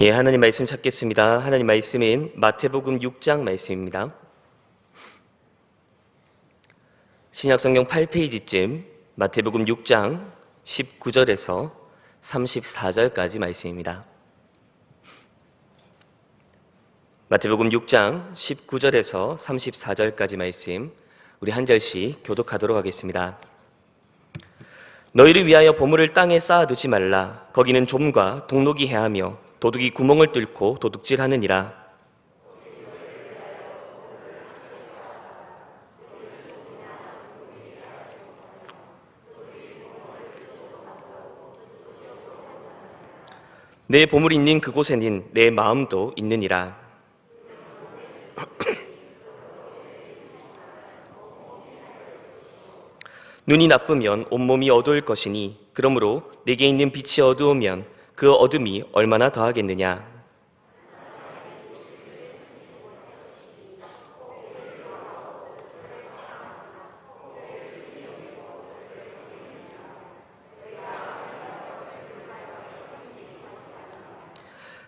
예, 하나님 말씀 찾겠습니다. 하나님 말씀인 마태복음 6장 말씀입니다. 신약성경 8페이지쯤 마태복음 6장 19절에서 34절까지 말씀입니다. 마태복음 6장 19절에서 34절까지 말씀, 우리 한 절씩 교독하도록 하겠습니다. 너희를 위하여 보물을 땅에 쌓아두지 말라. 거기는 좀과 동록이 해하며 도둑이 구멍을 뚫고 도둑질하느니라. 내 보물이 있는 그곳에는 내 마음도 있느니라. 눈이 나쁘면 온몸이 어두울 것이니 그러므로 내게 있는 빛이 어두우면 그 어둠이 얼마나 더하겠느냐.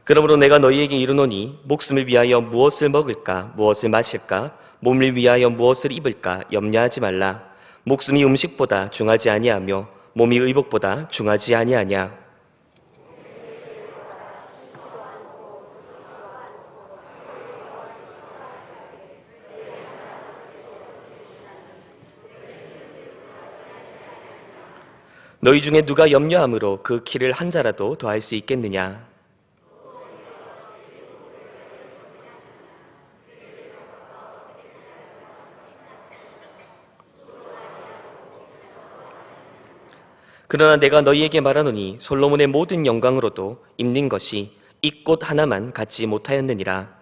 그러므로 내가 너희에게 이르노니 목숨을 위하여 무엇을 먹을까 무엇을 마실까 몸을 위하여 무엇을 입을까 염려하지 말라. 목숨이 음식보다 중하지 아니하며 몸이 의복보다 중하지 아니하냐. 너희 중에 누가 염려함으로 그 키를 한 자라도 더할 수 있겠느냐. 그러나 내가 너희에게 말하노니 솔로몬의 모든 영광으로도 입는 것이 이 꽃 하나만 갖지 못하였느니라.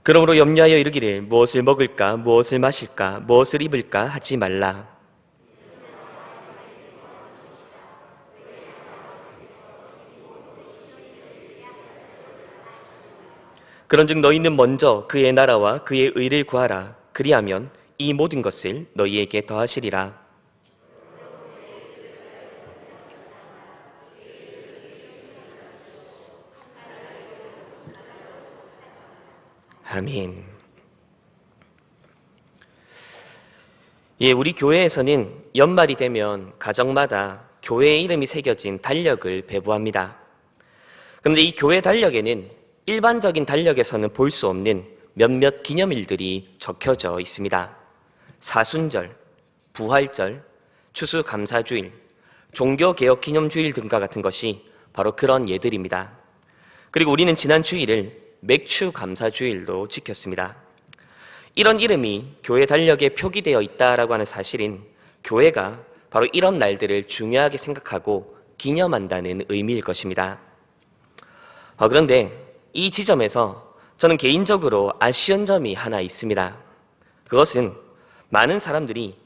그러므로 염려하여 이르기를 무엇을 먹을까 무엇을 마실까 무엇을 입을까 하지 말라. 그런즉 너희는 먼저 그의 나라와 그의 의를 구하라. 그리하면 이 모든 것을 너희에게 더하시리라. 아멘. 예, 우리 교회에서는 연말이 되면 가정마다 교회 이름이 새겨진 달력을 배부합니다. 그런데 이 교회 달력에는 일반적인 달력에서는 볼 수 없는 몇몇 기념일들이 적혀져 있습니다. 사순절, 부활절, 추수감사주일, 종교개혁기념주일 등과 같은 것이 바로 그런 예들입니다. 그리고 우리는 지난 주일을 맥추감사주일로 지켰습니다. 이런 이름이 교회 달력에 표기되어 있다라고 하는 사실은 교회가 바로 이런 날들을 중요하게 생각하고 기념한다는 의미일 것입니다. 그런데 이 지점에서 저는 개인적으로 아쉬운 점이 하나 있습니다. 그것은 많은 사람들이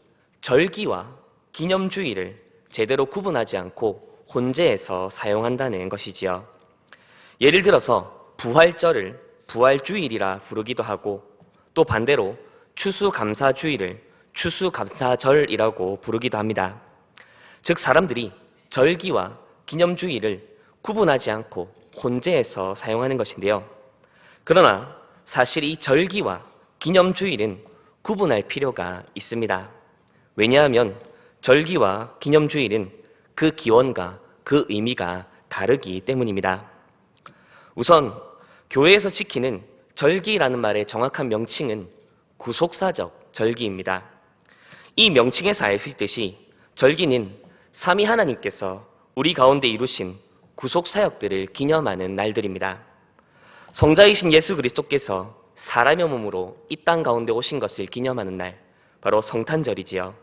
절기와 기념주일을 제대로 구분하지 않고 혼재해서 사용한다는 것이지요. 예를 들어서 부활절을 부활주일이라 부르기도 하고 또 반대로 추수감사주일을 추수감사절이라고 부르기도 합니다. 즉 사람들이 절기와 기념주일을 구분하지 않고 혼재해서 사용하는 것인데요. 그러나 사실 이 절기와 기념주일은 구분할 필요가 있습니다. 왜냐하면 절기와 기념주일은 그 기원과 그 의미가 다르기 때문입니다. 우선 교회에서 지키는 절기라는 말의 정확한 명칭은 구속사적 절기입니다. 이 명칭에서 알 수 있듯이 절기는 삼위 하나님께서 우리 가운데 이루신 구속사역들을 기념하는 날들입니다. 성자이신 예수 그리스도께서 사람의 몸으로 이 땅 가운데 오신 것을 기념하는 날, 바로 성탄절이지요.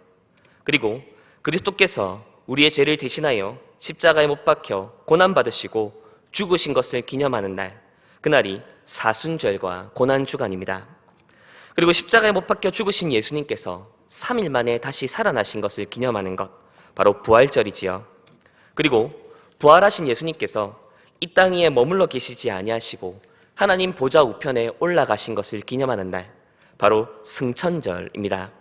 그리고 그리스도께서 우리의 죄를 대신하여 십자가에 못 박혀 고난받으시고 죽으신 것을 기념하는 날, 그날이 사순절과 고난주간입니다. 그리고 십자가에 못 박혀 죽으신 예수님께서 3일 만에 다시 살아나신 것을 기념하는 것, 바로 부활절이지요. 그리고 부활하신 예수님께서 이 땅 위에 머물러 계시지 아니하시고 하나님 보좌 우편에 올라가신 것을 기념하는 날, 바로 승천절입니다.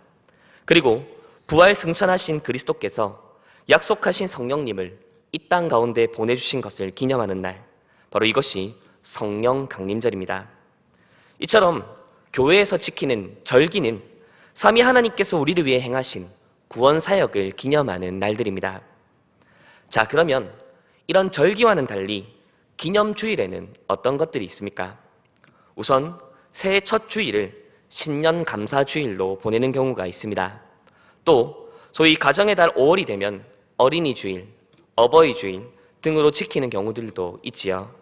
그리고 부활 승천하신 그리스도께서 약속하신 성령님을 이 땅 가운데 보내주신 것을 기념하는 날, 바로 이것이 성령 강림절입니다. 이처럼 교회에서 지키는 절기는 삼위 하나님께서 우리를 위해 행하신 구원 사역을 기념하는 날들입니다. 자, 그러면 이런 절기와는 달리 기념주일에는 어떤 것들이 있습니까? 우선 새해 첫 주일을 신년 감사주일로 보내는 경우가 있습니다. 또 소위 가정의 달 5월이 되면 어린이 주일, 어버이 주일 등으로 지키는 경우들도 있지요.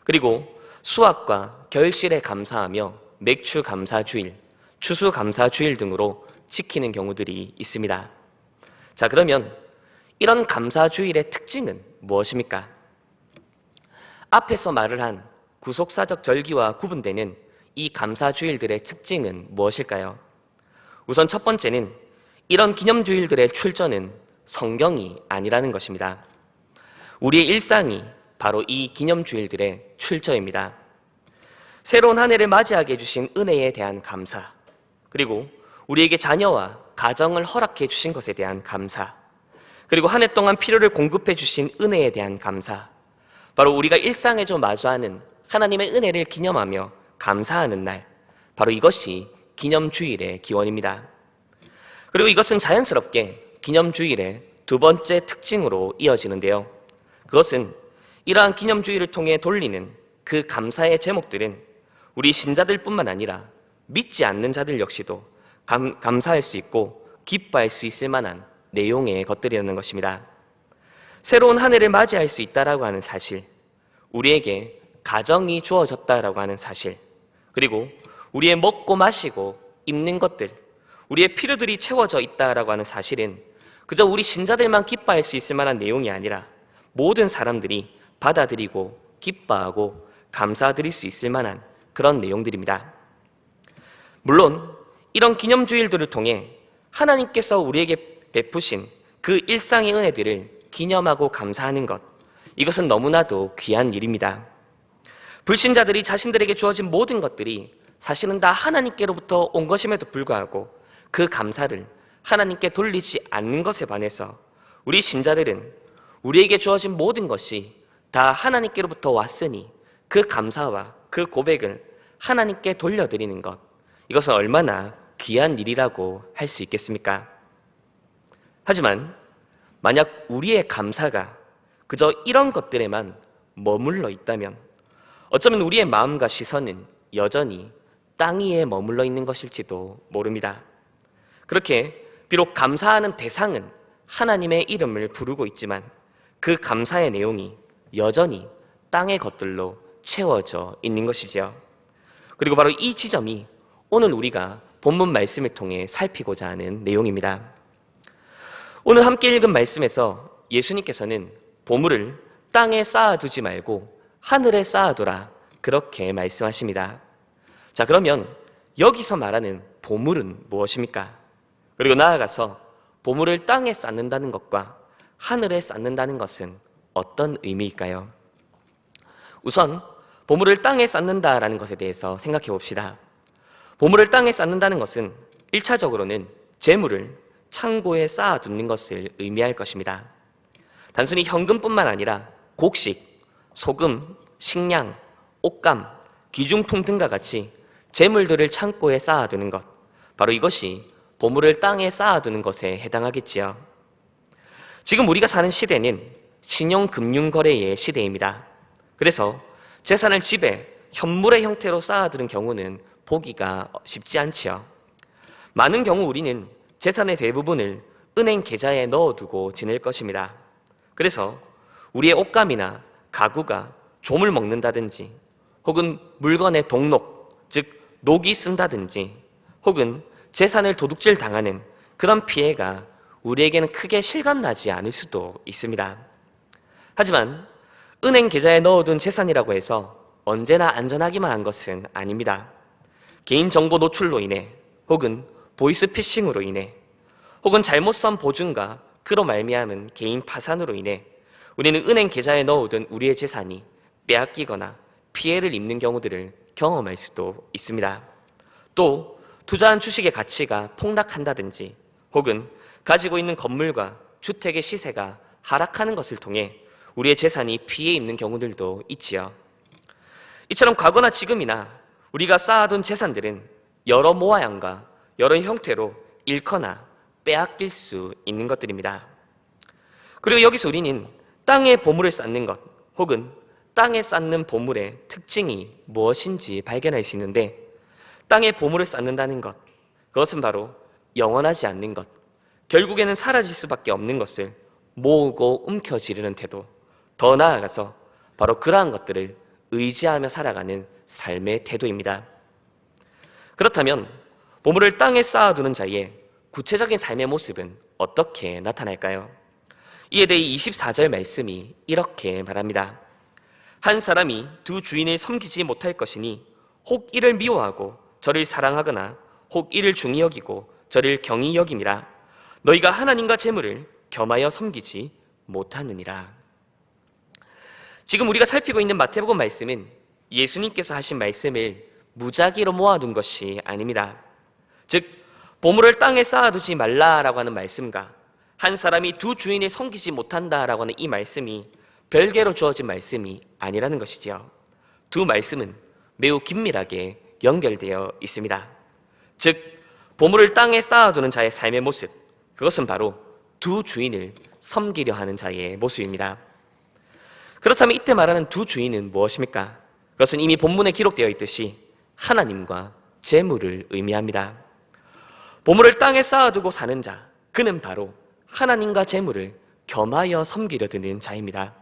그리고 수확과 결실에 감사하며 맥추 감사주일, 추수 감사주일 등으로 지키는 경우들이 있습니다. 자, 그러면 이런 감사주일의 특징은 무엇입니까? 앞에서 말을 한 구속사적 절기와 구분되는 이 감사주일들의 특징은 무엇일까요? 우선 첫 번째는 이런 기념주일들의 출처는 성경이 아니라는 것입니다. 우리의 일상이 바로 이 기념주일들의 출처입니다. 새로운 한 해를 맞이하게 해주신 은혜에 대한 감사, 그리고 우리에게 자녀와 가정을 허락해 주신 것에 대한 감사, 그리고 한 해 동안 필요를 공급해 주신 은혜에 대한 감사, 바로 우리가 일상에서 마주하는 하나님의 은혜를 기념하며 감사하는 날, 바로 이것이 기념주일의 기원입니다. 그리고 이것은 자연스럽게 기념주일의 두 번째 특징으로 이어지는데요. 그것은 이러한 기념주일을 통해 돌리는 그 감사의 제목들은 우리 신자들뿐만 아니라 믿지 않는 자들 역시도 감사할 수 있고 기뻐할 수 있을 만한 내용의 것들이라는 것입니다. 새로운 한 해를 맞이할 수 있다라고 하는 사실, 우리에게 가정이 주어졌다라고 하는 사실, 그리고 우리의 먹고 마시고 입는 것들, 우리의 필요들이 채워져 있다라고 하는 사실은 그저 우리 신자들만 기뻐할 수 있을 만한 내용이 아니라 모든 사람들이 받아들이고 기뻐하고 감사드릴 수 있을 만한 그런 내용들입니다. 물론 이런 기념주일들을 통해 하나님께서 우리에게 베푸신 그 일상의 은혜들을 기념하고 감사하는 것, 이것은 너무나도 귀한 일입니다. 불신자들이 자신들에게 주어진 모든 것들이 사실은 다 하나님께로부터 온 것임에도 불구하고 그 감사를 하나님께 돌리지 않는 것에 반해서 우리 신자들은 우리에게 주어진 모든 것이 다 하나님께로부터 왔으니 그 감사와 그 고백을 하나님께 돌려드리는 것, 이것은 얼마나 귀한 일이라고 할 수 있겠습니까? 하지만 만약 우리의 감사가 그저 이런 것들에만 머물러 있다면 어쩌면 우리의 마음과 시선은 여전히 땅 위에 머물러 있는 것일지도 모릅니다. 그렇게 비록 감사하는 대상은 하나님의 이름을 부르고 있지만 그 감사의 내용이 여전히 땅의 것들로 채워져 있는 것이지요. 그리고 바로 이 지점이 오늘 우리가 본문 말씀을 통해 살피고자 하는 내용입니다. 오늘 함께 읽은 말씀에서 예수님께서는 보물을 땅에 쌓아두지 말고 하늘에 쌓아두라, 그렇게 말씀하십니다. 자, 그러면 여기서 말하는 보물은 무엇입니까? 그리고 나아가서 보물을 땅에 쌓는다는 것과 하늘에 쌓는다는 것은 어떤 의미일까요? 우선 보물을 땅에 쌓는다라는 것에 대해서 생각해 봅시다. 보물을 땅에 쌓는다는 것은 1차적으로는 재물을 창고에 쌓아두는 것을 의미할 것입니다. 단순히 현금뿐만 아니라 곡식, 소금, 식량, 옷감, 귀중품 등과 같이 재물들을 창고에 쌓아두는 것, 바로 이것이 보물을 땅에 쌓아두는 것에 해당하겠지요. 지금 우리가 사는 시대는 신용금융거래의 시대입니다. 그래서 재산을 집에 현물의 형태로 쌓아두는 경우는 보기가 쉽지 않지요. 많은 경우 우리는 재산의 대부분을 은행 계좌에 넣어두고 지낼 것입니다. 그래서 우리의 옷감이나 가구가 좀을 먹는다든지, 혹은 물건의 동록, 즉 녹이 쓴다든지, 혹은 재산을 도둑질 당하는 그런 피해가 우리에게는 크게 실감나지 않을 수도 있습니다. 하지만 은행 계좌에 넣어둔 재산이라고 해서 언제나 안전하기만 한 것은 아닙니다. 개인정보 노출로 인해, 혹은 보이스피싱으로 인해, 혹은 잘못 선 보증과 그로 말미암은 개인 파산으로 인해 우리는 은행 계좌에 넣어둔 우리의 재산이 빼앗기거나 피해를 입는 경우들을 경험할 수도 있습니다. 또 투자한 주식의 가치가 폭락한다든지 혹은 가지고 있는 건물과 주택의 시세가 하락하는 것을 통해 우리의 재산이 피해 입는 경우들도 있지요. 이처럼 과거나 지금이나 우리가 쌓아둔 재산들은 여러 모양과 여러 형태로 잃거나 빼앗길 수 있는 것들입니다. 그리고 여기서 우리는 땅에 보물을 쌓는 것 혹은 땅에 쌓는 보물의 특징이 무엇인지 발견할 수 있는데, 땅에 보물을 쌓는다는 것, 그것은 바로 영원하지 않는 것, 결국에는 사라질 수밖에 없는 것을 모으고 움켜쥐려는 태도, 더 나아가서 바로 그러한 것들을 의지하며 살아가는 삶의 태도입니다. 그렇다면 보물을 땅에 쌓아두는 자의 구체적인 삶의 모습은 어떻게 나타날까요? 이에 대해 24절 말씀이 이렇게 말합니다. 한 사람이 두 주인을 섬기지 못할 것이니 혹 이를 미워하고 저를 사랑하거나 혹 이를 중히 여기고 저를 경히 여김이라. 너희가 하나님과 재물을 겸하여 섬기지 못하느니라. 지금 우리가 살피고 있는 마태복음 말씀은 예수님께서 하신 말씀을 무작위로 모아둔 것이 아닙니다. 즉 보물을 땅에 쌓아두지 말라라고 하는 말씀과 한 사람이 두 주인을 섬기지 못한다라고 하는 이 말씀이 별개로 주어진 말씀이 아니라는 것이지요. 두 말씀은 매우 긴밀하게 연결되어 있습니다. 즉 보물을 땅에 쌓아두는 자의 삶의 모습, 그것은 바로 두 주인을 섬기려 하는 자의 모습입니다. 그렇다면 이때 말하는 두 주인은 무엇입니까? 그것은 이미 본문에 기록되어 있듯이 하나님과 재물을 의미합니다. 보물을 땅에 쌓아두고 사는 자, 그는 바로 하나님과 재물을 겸하여 섬기려 드는 자입니다.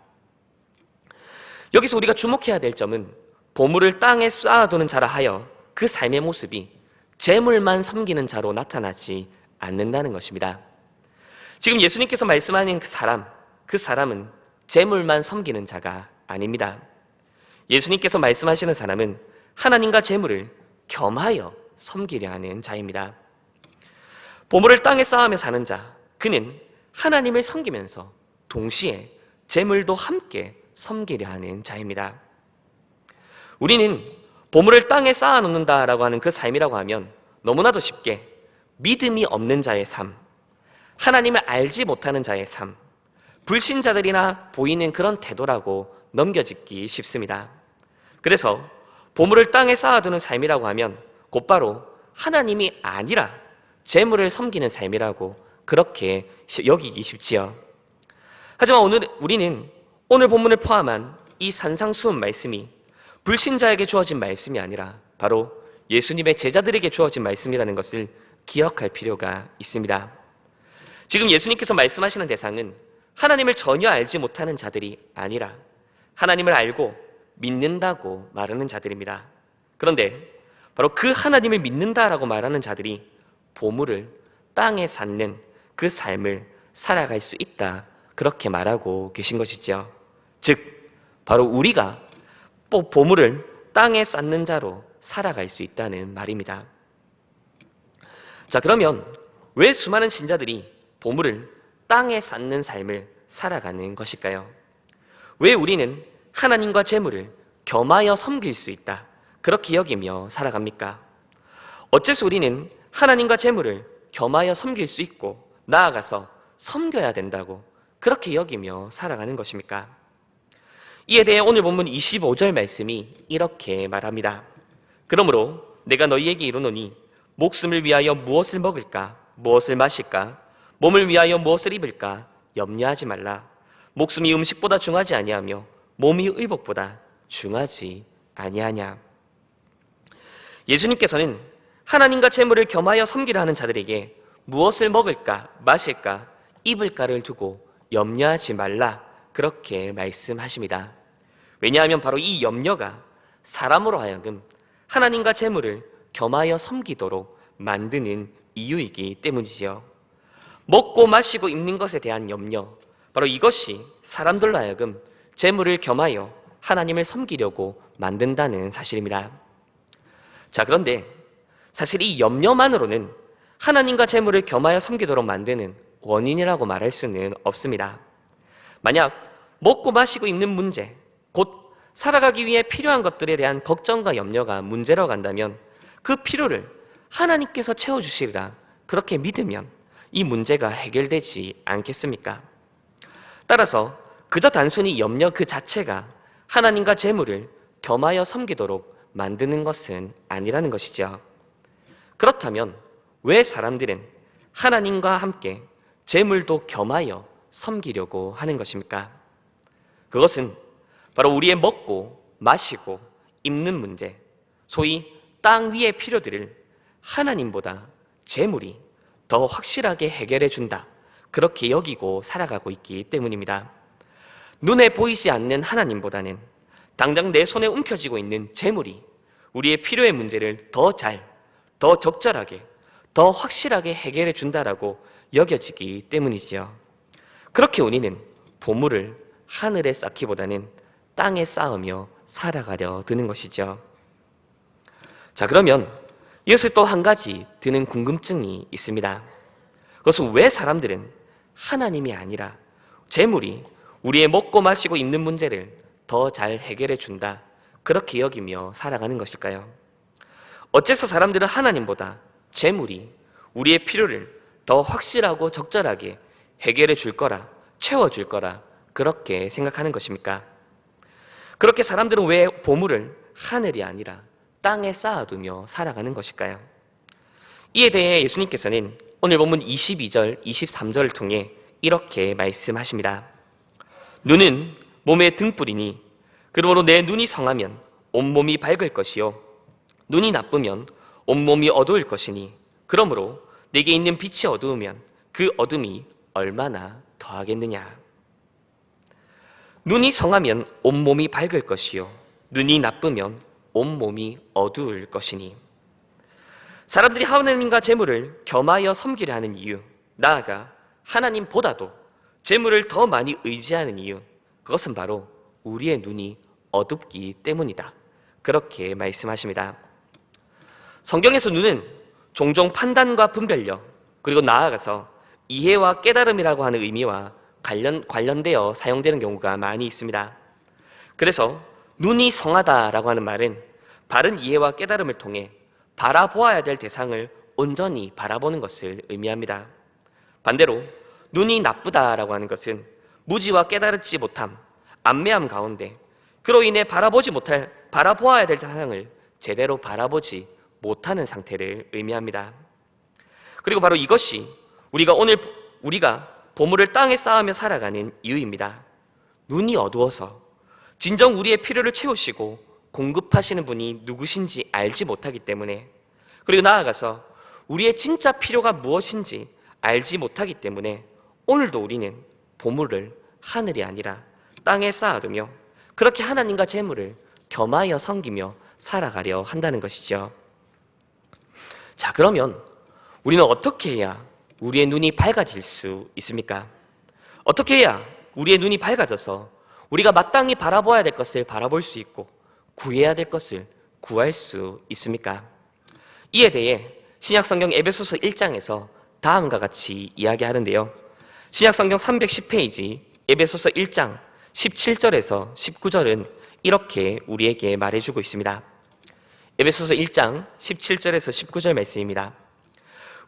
여기서 우리가 주목해야 될 점은 보물을 땅에 쌓아두는 자라 하여 그 삶의 모습이 재물만 섬기는 자로 나타나지 않는다는 것입니다. 지금 예수님께서 말씀하는 그 사람은 재물만 섬기는 자가 아닙니다. 예수님께서 말씀하시는 사람은 하나님과 재물을 겸하여 섬기려 하는 자입니다. 보물을 땅에 쌓으며 사는 자, 그는 하나님을 섬기면서 동시에 재물도 함께 섬기려 하는 자입니다. 우리는 보물을 땅에 쌓아놓는다라고 하는 그 삶이라고 하면 너무나도 쉽게 믿음이 없는 자의 삶, 하나님을 알지 못하는 자의 삶, 불신자들이나 보이는 그런 태도라고 넘겨짓기 쉽습니다. 그래서 보물을 땅에 쌓아두는 삶이라고 하면 곧바로 하나님이 아니라 재물을 섬기는 삶이라고 그렇게 여기기 쉽지요. 하지만 우리는 오늘 본문을 포함한 이 산상수훈 말씀이 불신자에게 주어진 말씀이 아니라 바로 예수님의 제자들에게 주어진 말씀이라는 것을 기억할 필요가 있습니다. 지금 예수님께서 말씀하시는 대상은 하나님을 전혀 알지 못하는 자들이 아니라 하나님을 알고 믿는다고 말하는 자들입니다. 그런데 바로 그 하나님을 믿는다라고 말하는 자들이 보물을 땅에 쌓는 그 삶을 살아갈 수 있다, 그렇게 말하고 계신 것이죠. 즉 바로 우리가 보물을 땅에 쌓는 자로 살아갈 수 있다는 말입니다. 자, 그러면 왜 수많은 신자들이 보물을 땅에 쌓는 삶을 살아가는 것일까요? 왜 우리는 하나님과 재물을 겸하여 섬길 수 있다, 그렇게 여기며 살아갑니까? 어째서 우리는 하나님과 재물을 겸하여 섬길 수 있고 나아가서 섬겨야 된다고 그렇게 여기며 살아가는 것입니까? 이에 대해 오늘 본문 25절 말씀이 이렇게 말합니다. 그러므로 내가 너희에게 이르노니 목숨을 위하여 무엇을 먹을까, 무엇을 마실까, 몸을 위하여 무엇을 입을까 염려하지 말라. 목숨이 음식보다 중하지 아니하며 몸이 의복보다 중하지 아니하냐. 예수님께서는 하나님과 재물을 겸하여 섬기려 하는 자들에게 무엇을 먹을까, 마실까, 입을까를 두고 염려하지 말라, 그렇게 말씀하십니다. 왜냐하면 바로 이 염려가 사람으로 하여금 하나님과 재물을 겸하여 섬기도록 만드는 이유이기 때문이지요. 먹고 마시고 입는 것에 대한 염려, 바로 이것이 사람들로 하여금 재물을 겸하여 하나님을 섬기려고 만든다는 사실입니다. 자, 그런데 사실 이 염려만으로는 하나님과 재물을 겸하여 섬기도록 만드는 원인이라고 말할 수는 없습니다. 만약 먹고 마시고 입는 문제, 곧 살아가기 위해 필요한 것들에 대한 걱정과 염려가 문제라고 한다면 그 필요를 하나님께서 채워주시리라 그렇게 믿으면 이 문제가 해결되지 않겠습니까? 따라서 그저 단순히 염려 그 자체가 하나님과 재물을 겸하여 섬기도록 만드는 것은 아니라는 것이죠. 그렇다면 왜 사람들은 하나님과 함께 재물도 겸하여 섬기려고 하는 것입니까? 그것은 바로 우리의 먹고 마시고 입는 문제, 소위 땅 위의 필요들을 하나님보다 재물이 더 확실하게 해결해 준다, 그렇게 여기고 살아가고 있기 때문입니다. 눈에 보이지 않는 하나님보다는 당장 내 손에 움켜쥐고 있는 재물이 우리의 필요의 문제를 더 적절하게, 더 확실하게 해결해 준다라고 여겨지기 때문이지요. 그렇게 우리는 보물을 하늘에 쌓기보다는 땅에 쌓으며 살아가려 드는 것이죠. 자, 그러면 이것을 또 한 가지 드는 궁금증이 있습니다. 그것은 왜 사람들은 하나님이 아니라 재물이 우리의 먹고 마시고 입는 문제를 더 잘 해결해 준다, 그렇게 여기며 살아가는 것일까요? 어째서 사람들은 하나님보다 재물이 우리의 필요를 더 확실하고 적절하게 해결해 줄 거라, 채워줄 거라 그렇게 생각하는 것입니까? 그렇게 사람들은 왜 보물을 하늘이 아니라 땅에 쌓아두며 살아가는 것일까요? 이에 대해 예수님께서는 오늘 본문 22절, 23절을 통해 이렇게 말씀하십니다. 눈은 몸의 등불이니 그러므로 내 눈이 성하면 온몸이 밝을 것이요 눈이 나쁘면 온몸이 어두울 것이니 그러므로 내게 있는 빛이 어두우면 그 어둠이 얼마나 더하겠느냐. 눈이 성하면 온몸이 밝을 것이요 눈이 나쁘면 온몸이 어두울 것이니, 사람들이 하나님과 재물을 겸하여 섬기려 하는 이유, 나아가 하나님보다도 재물을 더 많이 의지하는 이유, 그것은 바로 우리의 눈이 어둡기 때문이다, 그렇게 말씀하십니다. 성경에서 눈은 종종 판단과 분별력, 그리고 나아가서 이해와 깨달음이라고 하는 의미와 관련되어 사용되는 경우가 많이 있습니다. 그래서 눈이 성하다라고 하는 말은 바른 이해와 깨달음을 통해 바라보아야 될 대상을 온전히 바라보는 것을 의미합니다. 반대로 눈이 나쁘다라고 하는 것은 무지와 깨달지 못함, 안매함 가운데 그로 인해 바라보아야 될 대상을 제대로 바라보지 못하는 상태를 의미합니다. 그리고 바로 이것이 우리가 보물을 땅에 쌓으며 살아가는 이유입니다. 눈이 어두워서 진정 우리의 필요를 채우시고 공급하시는 분이 누구신지 알지 못하기 때문에, 그리고 나아가서 우리의 진짜 필요가 무엇인지 알지 못하기 때문에 오늘도 우리는 보물을 하늘이 아니라 땅에 쌓아두며 그렇게 하나님과 재물을 겸하여 섬기며 살아가려 한다는 것이죠. 자, 그러면 우리는 어떻게 해야 우리의 눈이 밝아질 수 있습니까? 어떻게 해야 우리의 눈이 밝아져서 우리가 마땅히 바라봐야 될 것을 바라볼 수 있고 구해야 될 것을 구할 수 있습니까? 이에 대해 신약성경 에베소서 1장에서 다음과 같이 이야기하는데요. 신약성경 310페이지 에베소서 1장 17절에서 19절은 이렇게 우리에게 말해주고 있습니다. 에베소서 1장 17절에서 19절 말씀입니다.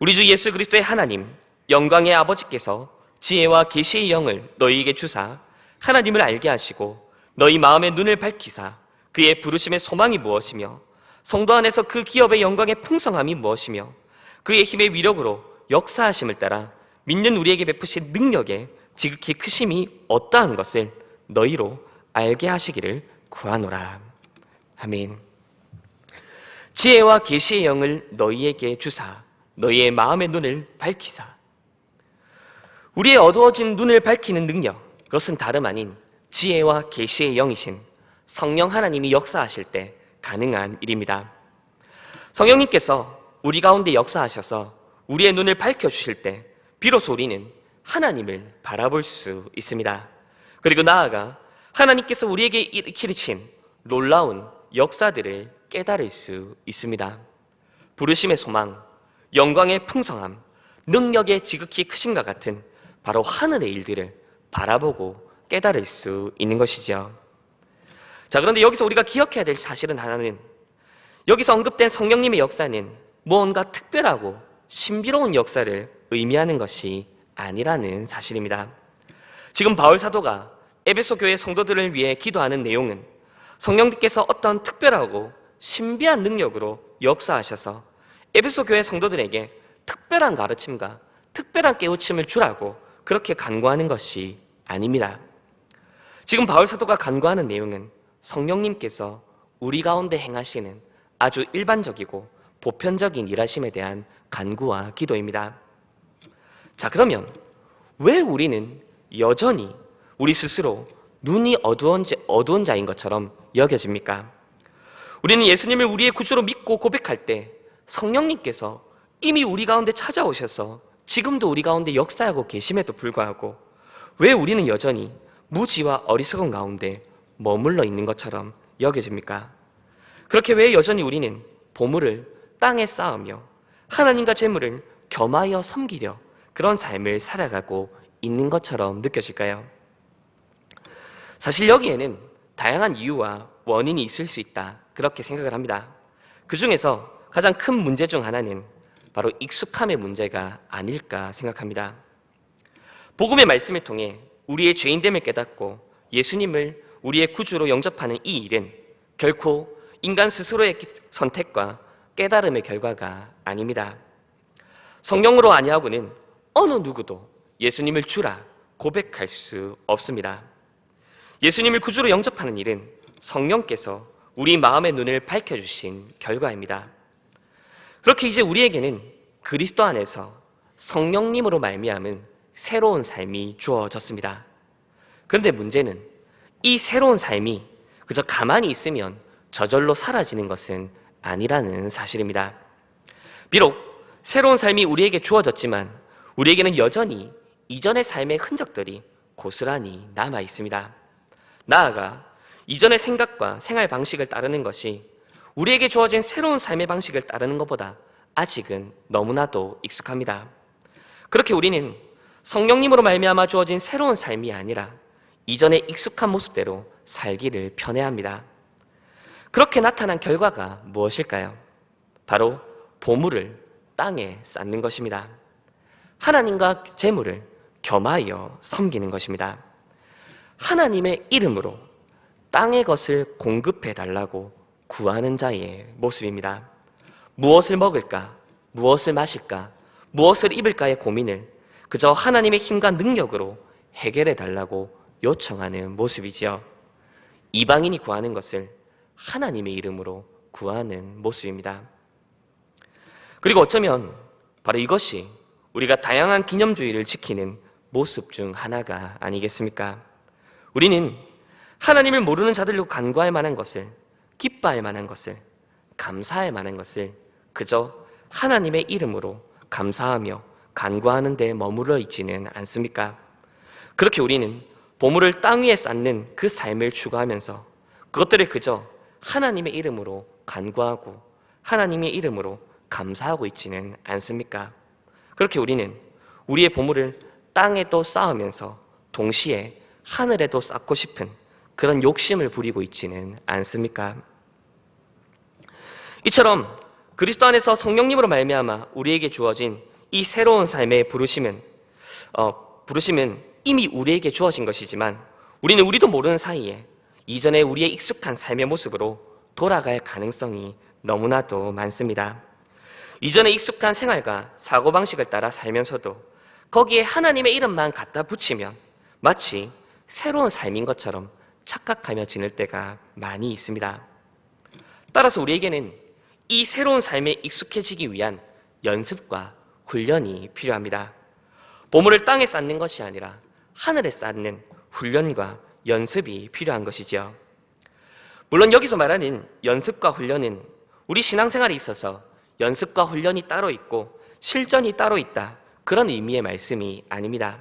우리 주 예수 그리스도의 하나님 영광의 아버지께서 지혜와 계시의 영을 너희에게 주사 하나님을 알게 하시고 너희 마음의 눈을 밝히사 그의 부르심의 소망이 무엇이며 성도 안에서 그 기업의 영광의 풍성함이 무엇이며 그의 힘의 위력으로 역사하심을 따라 믿는 우리에게 베푸신 능력의 지극히 크심이 어떠한 것을 너희로 알게 하시기를 구하노라. 아멘. 지혜와 계시의 영을 너희에게 주사 너희의 마음의 눈을 밝히사. 우리의 어두워진 눈을 밝히는 능력, 그것은 다름 아닌 지혜와 계시의 영이신 성령 하나님이 역사하실 때 가능한 일입니다. 성령님께서 우리 가운데 역사하셔서 우리의 눈을 밝혀주실 때 비로소 우리는 하나님을 바라볼 수 있습니다. 그리고 나아가 하나님께서 우리에게 일으키신 놀라운 역사들을 깨달을 수 있습니다. 부르심의 소망, 영광의 풍성함, 능력의 지극히 크심과 같은 바로 하늘의 일들을 바라보고 깨달을 수 있는 것이죠. 자, 그런데 여기서 우리가 기억해야 될 사실은 하나는, 여기서 언급된 성령님의 역사는 무언가 특별하고 신비로운 역사를 의미하는 것이 아니라는 사실입니다. 지금 바울 사도가 에베소 교회 성도들을 위해 기도하는 내용은 성령님께서 어떤 특별하고 신비한 능력으로 역사하셔서 에베소 교회 성도들에게 특별한 가르침과 특별한 깨우침을 주라고 그렇게 간구하는 것이 아닙니다. 지금 바울 사도가 간구하는 내용은 성령님께서 우리 가운데 행하시는 아주 일반적이고 보편적인 일하심에 대한 간구와 기도입니다. 자, 그러면 왜 우리는 여전히 우리 스스로 눈이 어두운 자인 것처럼 여겨집니까? 우리는 예수님을 우리의 구주로 믿고 고백할 때 성령님께서 이미 우리 가운데 찾아오셔서 지금도 우리 가운데 역사하고 계심에도 불구하고 왜 우리는 여전히 무지와 어리석은 가운데 머물러 있는 것처럼 여겨집니까? 그렇게 왜 여전히 우리는 보물을 땅에 쌓으며 하나님과 재물을 겸하여 섬기려 그런 삶을 살아가고 있는 것처럼 느껴질까요? 사실 여기에는 다양한 이유와 원인이 있을 수 있다, 그렇게 생각을 합니다. 그 중에서 가장 큰 문제 중 하나는 바로 익숙함의 문제가 아닐까 생각합니다. 복음의 말씀을 통해 우리의 죄인됨을 깨닫고 예수님을 우리의 구주로 영접하는 이 일은 결코 인간 스스로의 선택과 깨달음의 결과가 아닙니다. 성령으로 아니하고는 어느 누구도 예수님을 주라 고백할 수 없습니다. 예수님을 구주로 영접하는 일은 성령께서 우리 마음의 눈을 밝혀주신 결과입니다. 그렇게 이제 우리에게는 그리스도 안에서 성령님으로 말미암은 새로운 삶이 주어졌습니다. 그런데 문제는 이 새로운 삶이 그저 가만히 있으면 저절로 사라지는 것은 아니라는 사실입니다. 비록 새로운 삶이 우리에게 주어졌지만 우리에게는 여전히 이전의 삶의 흔적들이 고스란히 남아 있습니다. 나아가 이전의 생각과 생활 방식을 따르는 것이 우리에게 주어진 새로운 삶의 방식을 따르는 것보다 아직은 너무나도 익숙합니다. 그렇게 우리는 성령님으로 말미암아 주어진 새로운 삶이 아니라 이전의 익숙한 모습대로 살기를 편애합니다. 그렇게 나타난 결과가 무엇일까요? 바로 보물을 땅에 쌓는 것입니다. 하나님과 재물을 겸하여 섬기는 것입니다. 하나님의 이름으로 땅의 것을 공급해 달라고 구하는 자의 모습입니다. 무엇을 먹을까? 무엇을 마실까? 무엇을 입을까의 고민을 그저 하나님의 힘과 능력으로 해결해 달라고 요청하는 모습이지요. 이방인이 구하는 것을 하나님의 이름으로 구하는 모습입니다. 그리고 어쩌면 바로 이것이 우리가 다양한 기념주의를 지키는 모습 중 하나가 아니겠습니까? 우리는 하나님을 모르는 자들로 간구할 만한 것을, 기뻐할 만한 것을, 감사할 만한 것을 그저 하나님의 이름으로 감사하며 간구하는 데 머물러 있지는 않습니까? 그렇게 우리는 보물을 땅 위에 쌓는 그 삶을 추구하면서 그것들을 그저 하나님의 이름으로 간구하고 하나님의 이름으로 감사하고 있지는 않습니까? 그렇게 우리는 우리의 보물을 땅에도 쌓으면서 동시에 하늘에도 쌓고 싶은 그런 욕심을 부리고 있지는 않습니까? 이처럼 그리스도 안에서 성령님으로 말미암아 우리에게 주어진 이 새로운 삶의 부르심은 이미 우리에게 주어진 것이지만 우리도 모르는 사이에 이전에 우리의 익숙한 삶의 모습으로 돌아갈 가능성이 너무나도 많습니다. 이전에 익숙한 생활과 사고방식을 따라 살면서도 거기에 하나님의 이름만 갖다 붙이면 마치 새로운 삶인 것처럼 착각하며 지낼 때가 많이 있습니다. 따라서 우리에게는 이 새로운 삶에 익숙해지기 위한 연습과 훈련이 필요합니다. 보물을 땅에 쌓는 것이 아니라 하늘에 쌓는 훈련과 연습이 필요한 것이죠. 물론 여기서 말하는 연습과 훈련은 우리 신앙생활에 있어서 연습과 훈련이 따로 있고 실전이 따로 있다, 그런 의미의 말씀이 아닙니다.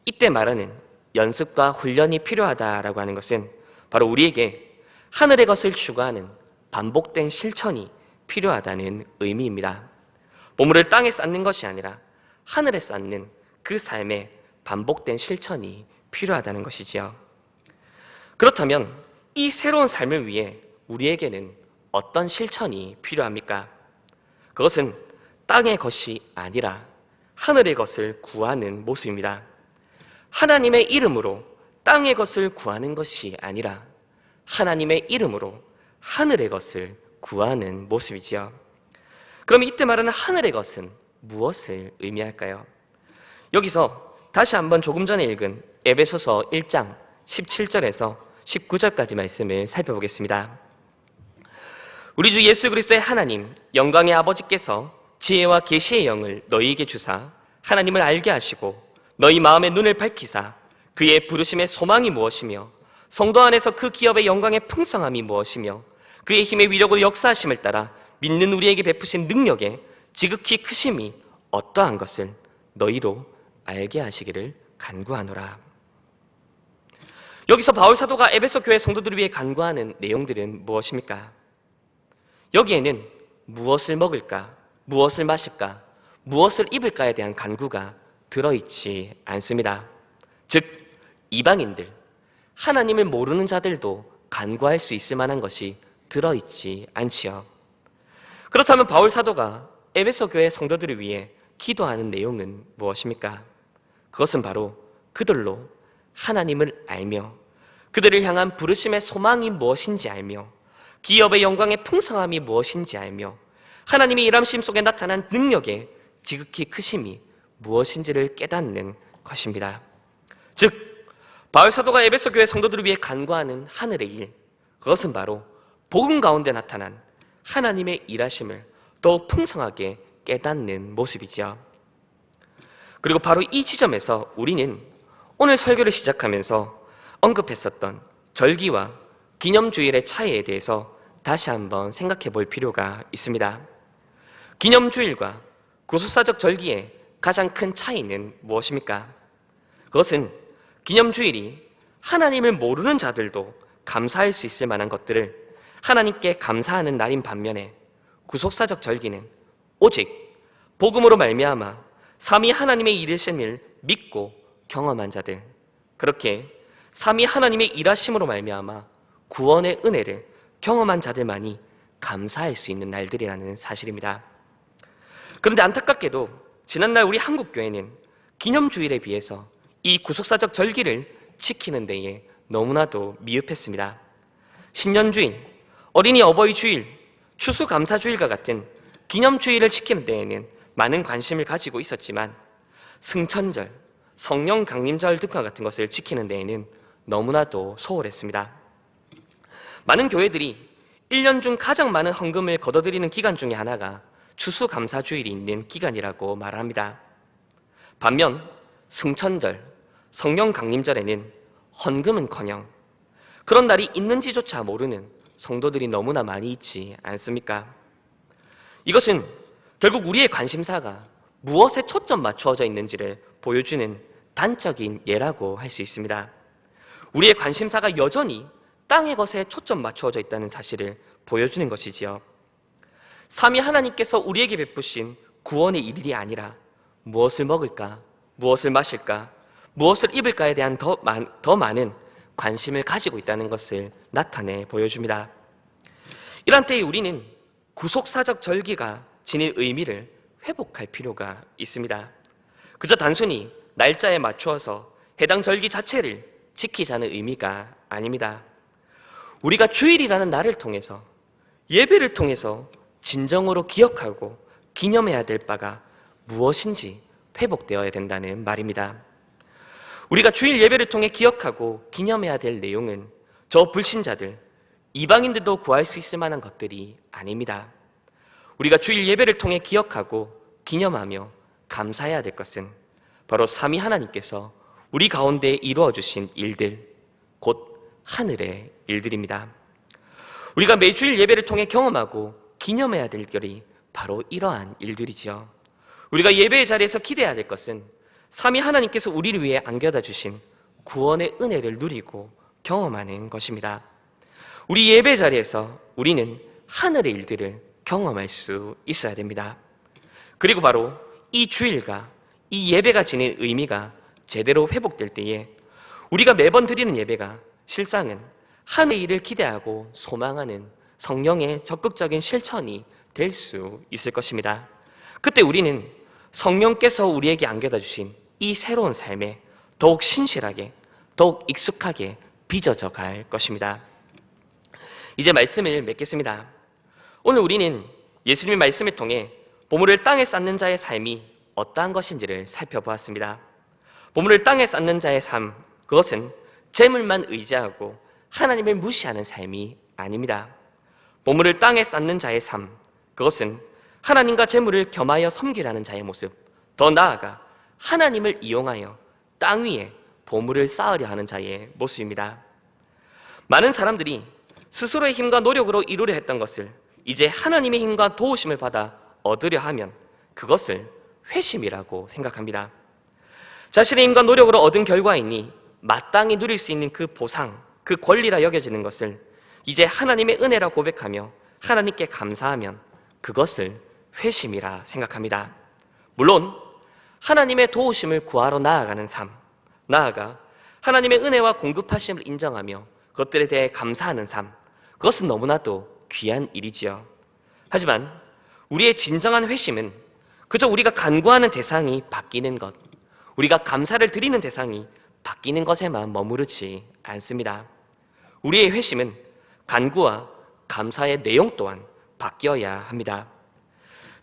이때 말하는 연습과 훈련이 필요하다라고 하는 것은 바로 우리에게 하늘의 것을 추구하는 반복된 실천이 필요하다는 의미입니다. 보물을 땅에 쌓는 것이 아니라 하늘에 쌓는 그 삶의 반복된 실천이 필요하다는 것이지요. 그렇다면 이 새로운 삶을 위해 우리에게는 어떤 실천이 필요합니까? 그것은 땅의 것이 아니라 하늘의 것을 구하는 모습입니다. 하나님의 이름으로 땅의 것을 구하는 것이 아니라 하나님의 이름으로 하늘의 것을 구하는 모습이지요. 그럼 이때 말하는 하늘의 것은 무엇을 의미할까요? 여기서 다시 한번 조금 전에 읽은 에베소서 1장 17절에서 19절까지 말씀을 살펴보겠습니다. 우리 주 예수 그리스도의 하나님 영광의 아버지께서 지혜와 계시의 영을 너희에게 주사 하나님을 알게 하시고 너희 마음의 눈을 밝히사 그의 부르심의 소망이 무엇이며 성도 안에서 그 기업의 영광의 풍성함이 무엇이며 그의 힘의 위력으로 역사하심을 따라 믿는 우리에게 베푸신 능력의 지극히 크심이 어떠한 것을 너희로 알게 하시기를 간구하노라. 여기서 바울 사도가 에베소 교회 성도들을 위해 간구하는 내용들은 무엇입니까? 여기에는 무엇을 먹을까, 무엇을 마실까, 무엇을 입을까에 대한 간구가 들어있지 않습니다. 즉 이방인들, 하나님을 모르는 자들도 간구할 수 있을 만한 것이 들어있지 않지요. 그렇다면 바울 사도가 에베소 교회 성도들을 위해 기도하는 내용은 무엇입니까? 그것은 바로 그들로 하나님을 알며 그들을 향한 부르심의 소망이 무엇인지 알며 기업의 영광의 풍성함이 무엇인지 알며 하나님의 일하심 속에 나타난 능력의 지극히 크심이 무엇인지를 깨닫는 것입니다. 즉 바울 사도가 에베소 교회 성도들을 위해 간구하는 하늘의 일, 그것은 바로 복음 가운데 나타난 하나님의 일하심을 더 풍성하게 깨닫는 모습이죠. 그리고 바로 이 지점에서 우리는 오늘 설교를 시작하면서 언급했었던 절기와 기념주일의 차이에 대해서 다시 한번 생각해 볼 필요가 있습니다. 기념주일과 구속사적 절기의 가장 큰 차이는 무엇입니까? 그것은 기념주일이 하나님을 모르는 자들도 감사할 수 있을 만한 것들을 하나님께 감사하는 날인 반면에 구속사적 절기는 오직 복음으로 말미암아 삼위 하나님의 일하심을 믿고 경험한 자들, 그렇게 삼위 하나님의 일하심으로 말미암아 구원의 은혜를 경험한 자들만이 감사할 수 있는 날들이라는 사실입니다. 그런데 안타깝게도 지난날 우리 한국교회는 기념주일에 비해서 이 구속사적 절기를 지키는 데에 너무나도 미흡했습니다. 신년주일, 어린이 어버이 주일, 추수감사주일과 같은 기념주일을 지키는 데에는 많은 관심을 가지고 있었지만 승천절, 성령 강림절 등과 같은 것을 지키는 데에는 너무나도 소홀했습니다. 많은 교회들이 1년 중 가장 많은 헌금을 거둬들이는 기간 중에 하나가 추수감사주일이 있는 기간이라고 말합니다. 반면 승천절, 성령 강림절에는 헌금은커녕 그런 날이 있는지조차 모르는 성도들이 너무나 많이 있지 않습니까? 이것은 결국 우리의 관심사가 무엇에 초점 맞추어져 있는지를 보여주는 단적인 예라고 할 수 있습니다. 우리의 관심사가 여전히 땅의 것에 초점 맞추어져 있다는 사실을 보여주는 것이지요. 삼위 하나님께서 우리에게 베푸신 구원의 일이 아니라 무엇을 먹을까, 무엇을 마실까, 무엇을 입을까에 대한 더 많은 관심을 가지고 있다는 것을 나타내 보여줍니다. 이런 때에 우리는 구속사적 절기가 지닌 의미를 회복할 필요가 있습니다. 그저 단순히 날짜에 맞추어서 해당 절기 자체를 지키자는 의미가 아닙니다. 우리가 주일이라는 날을 통해서, 예배를 통해서 진정으로 기억하고 기념해야 될 바가 무엇인지 회복되어야 된다는 말입니다. 우리가 주일 예배를 통해 기억하고 기념해야 될 내용은 저 불신자들, 이방인들도 구할 수 있을 만한 것들이 아닙니다. 우리가 주일 예배를 통해 기억하고 기념하며 감사해야 될 것은 바로 삼위 하나님께서 우리 가운데 이루어주신 일들, 곧 하늘의 일들입니다. 우리가 매주일 예배를 통해 경험하고 기념해야 될 일이 바로 이러한 일들이죠. 우리가 예배의 자리에서 기대해야 될 것은 삼위 하나님께서 우리를 위해 안겨다 주신 구원의 은혜를 누리고 경험하는 것입니다. 우리 예배 자리에서 우리는 하늘의 일들을 경험할 수 있어야 됩니다. 그리고 바로 이 주일과 이 예배가 지닌 의미가 제대로 회복될 때에 우리가 매번 드리는 예배가 실상은 하늘의 일을 기대하고 소망하는 성령의 적극적인 실천이 될 수 있을 것입니다. 그때 우리는 성령께서 우리에게 안겨다 주신 이 새로운 삶에 더욱 신실하게, 더욱 익숙하게 빚어져 갈 것입니다. 이제 말씀을 맺겠습니다. 오늘 우리는 예수님의 말씀을 통해 보물을 땅에 쌓는 자의 삶이 어떠한 것인지를 살펴보았습니다. 보물을 땅에 쌓는 자의 삶, 그것은 재물만 의지하고 하나님을 무시하는 삶이 아닙니다. 보물을 땅에 쌓는 자의 삶, 그것은 하나님과 재물을 겸하여 섬기라는 자의 모습, 더 나아가 하나님을 이용하여 땅 위에 보물을 쌓으려 하는 자의 모습입니다. 많은 사람들이 스스로의 힘과 노력으로 이루려 했던 것을 이제 하나님의 힘과 도우심을 받아 얻으려 하면 그것을 회심이라고 생각합니다. 자신의 힘과 노력으로 얻은 결과이니 마땅히 누릴 수 있는 그 보상, 그 권리라 여겨지는 것을 이제 하나님의 은혜라 고백하며 하나님께 감사하면 그것을 회심이라 생각합니다. 물론 하나님의 도우심을 구하러 나아가는 삶, 나아가 하나님의 은혜와 공급하심을 인정하며 그것들에 대해 감사하는 삶, 그것은 너무나도 귀한 일이지요. 하지만 우리의 진정한 회심은 그저 우리가 간구하는 대상이 바뀌는 것, 우리가 감사를 드리는 대상이 바뀌는 것에만 머무르지 않습니다. 우리의 회심은 간구와 감사의 내용 또한 바뀌어야 합니다.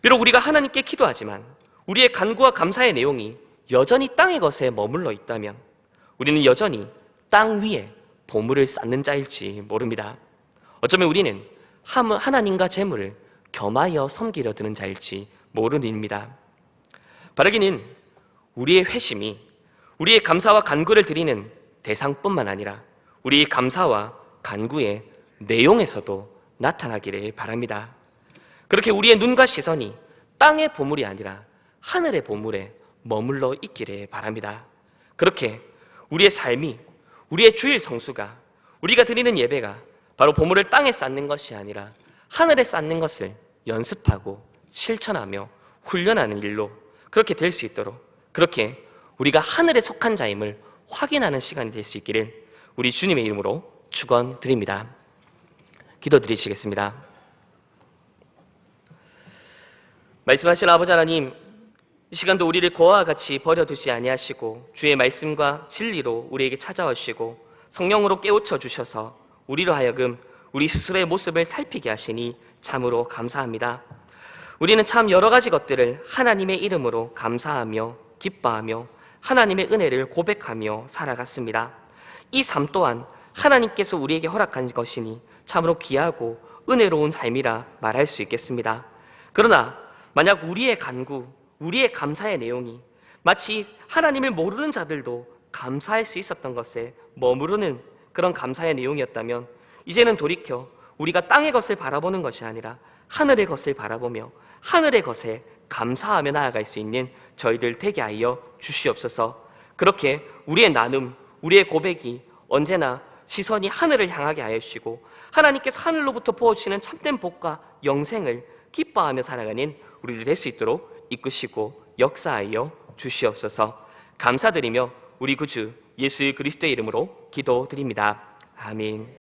비록 우리가 하나님께 기도하지만 우리의 간구와 감사의 내용이 여전히 땅의 것에 머물러 있다면 우리는 여전히 땅 위에 보물을 쌓는 자일지 모릅니다. 어쩌면 우리는 하나님과 재물을 겸하여 섬기려 드는 자일지 모르는 일입니다. 바라기는 우리의 회심이 우리의 감사와 간구를 드리는 대상뿐만 아니라 우리의 감사와 간구의 내용에서도 나타나기를 바랍니다. 그렇게 우리의 눈과 시선이 땅의 보물이 아니라 하늘의 보물에 머물러 있기를 바랍니다. 그렇게 우리의 삶이, 우리의 주일 성수가, 우리가 드리는 예배가 바로 보물을 땅에 쌓는 것이 아니라 하늘에 쌓는 것을 연습하고 실천하며 훈련하는 일로 그렇게 될 수 있도록, 그렇게 우리가 하늘에 속한 자임을 확인하는 시간이 될 수 있기를 우리 주님의 이름으로 축원드립니다. 기도드리시겠습니다. 말씀하신 아버지 하나님, 이 시간도 우리를 고아와 같이 버려두지 아니하시고 주의 말씀과 진리로 우리에게 찾아와 주시고 성령으로 깨우쳐 주셔서 우리로 하여금 우리 스스로의 모습을 살피게 하시니 참으로 감사합니다. 우리는 참 여러 가지 것들을 하나님의 이름으로 감사하며 기뻐하며 하나님의 은혜를 고백하며 살아갔습니다. 이 삶 또한 하나님께서 우리에게 허락한 것이니 참으로 귀하고 은혜로운 삶이라 말할 수 있겠습니다. 그러나 만약 우리의 간구, 우리의 감사의 내용이 마치 하나님을 모르는 자들도 감사할 수 있었던 것에 머무르는 그런 감사의 내용이었다면 이제는 돌이켜 우리가 땅의 것을 바라보는 것이 아니라 하늘의 것을 바라보며 하늘의 것에 감사하며 나아갈 수 있는 저희들 되게 하여 주시옵소서. 그렇게 우리의 나눔, 우리의 고백이 언제나 시선이 하늘을 향하게 하여 주시고 하나님께서 하늘로부터 부어주시는 참된 복과 영생을 기뻐하며 살아가는 우리들 될 수 있도록 이끄시고 역사하여 주시옵소서. 감사드리며 우리 구주 예수 그리스도의 이름으로 기도드립니다. 아멘.